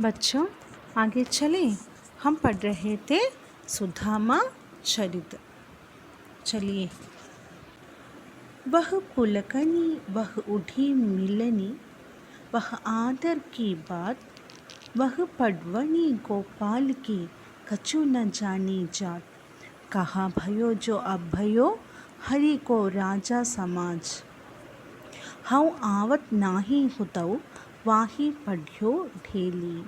बच्चों आगे चले। हम पढ़ रहे थे सुदामा चरित। चलिए। वह पुलकनी वह उठी मिलनी, वह आदर की बात, वह पडवनी गोपाल की कछु न जानी जात। कहा भयो जो अब भयो हरि को राजा समाज। हऊ आवत नाही हुतऊ वाही पढ़्यो ढेली।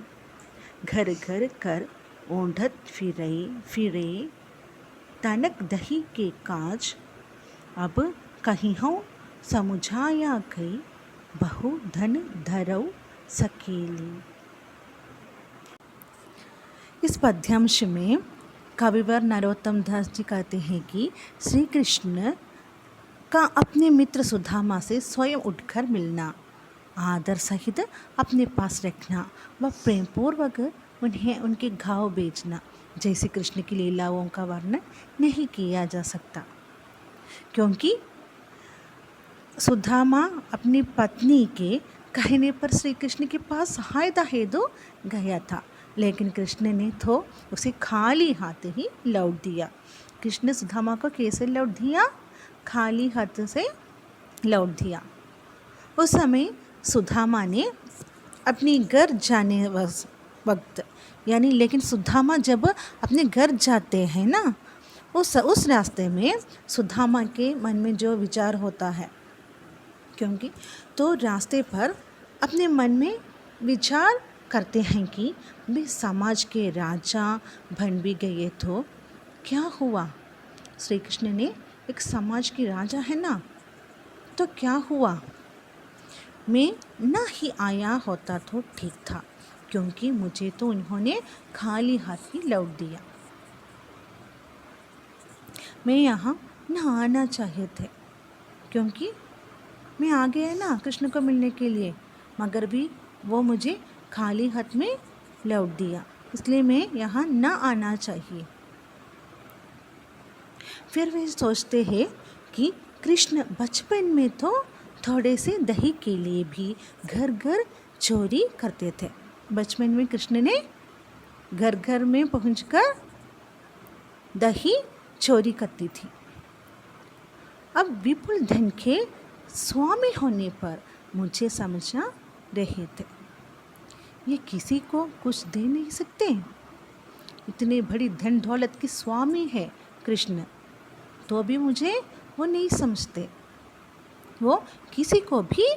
घर घर कर ओढ़त फिरे तनक दही के काज। अब कहिहौ समुझाया गई बहु धन धरऊ सकेली। इस पद्यांश में कविवर नरोत्तम दास जी कहते हैं कि श्री कृष्ण का अपने मित्र सुदामा से स्वयं उठकर मिलना, आदर सहित अपने पास रखना व प्रेमपूर्वक उन्हें उनके घाव बेचना जैसे कृष्ण की लीलाओं का वर्णन नहीं किया जा सकता, क्योंकि सुदामा अपनी पत्नी के कहने पर श्री कृष्ण के पास सहायता हेतु गया था, लेकिन कृष्ण ने तो उसे खाली हाथ ही लौट दिया। कृष्ण सुदामा को कैसे लौट दिया? खाली हाथ से लौट दिया। उस समय सुदामा ने अपनी घर जाने वक्त यानी लेकिन सुदामा जब अपने घर जाते हैं ना, उस रास्ते में सुदामा के मन में जो विचार होता है, क्योंकि तो रास्ते पर अपने मन में विचार करते हैं कि भी समाज के राजा बन भी गए तो क्या हुआ। श्री कृष्ण ने एक समाज की राजा है ना, तो क्या हुआ, मैं ना ही आया होता तो ठीक था, क्योंकि मुझे तो उन्होंने खाली हाथ ही लौट दिया। मैं यहाँ ना आना चाहिए थे, क्योंकि मैं आ गया ना कृष्ण को मिलने के लिए, मगर भी वो मुझे खाली हाथ में लौट दिया, इसलिए मैं यहाँ ना आना चाहिए। फिर वे सोचते हैं कि कृष्ण बचपन में तो थोड़े से दही के लिए भी घर घर चोरी करते थे। बचपन में कृष्ण ने घर घर में पहुंचकर दही चोरी करती थी। अब विपुल धन के स्वामी होने पर मुझे समझा रहे थे, ये किसी को कुछ दे नहीं सकते। इतने बड़ी धन दौलत की स्वामी है कृष्ण, तो भी मुझे वो नहीं समझते, वो किसी को भी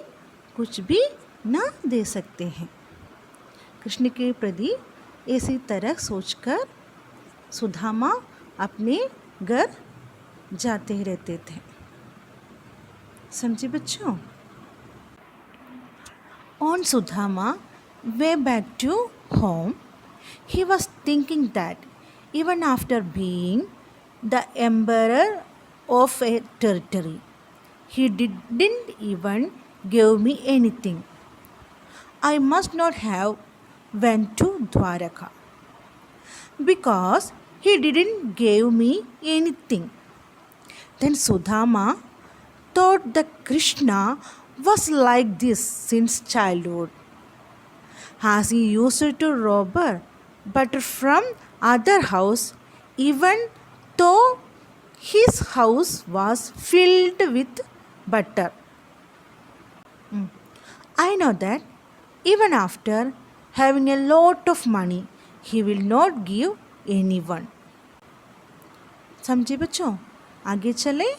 कुछ भी ना दे सकते हैं। कृष्ण के प्रति इसी तरह सोचकर सुदामा अपने घर जाते रहते थे। समझे बच्चों? On Sudama way back to home, he was thinking that even after being the emperor of a territory, he didn't even give me anything. I must not have went to Dwaraka because he didn't give me anything. Then Sudama thought that Krishna was like this since childhood, as he used to rob butter from other house, even though his house was filled with butter. I know that even after having a lot of money, he will not give anyone. समझे बच्चों? आगे चले।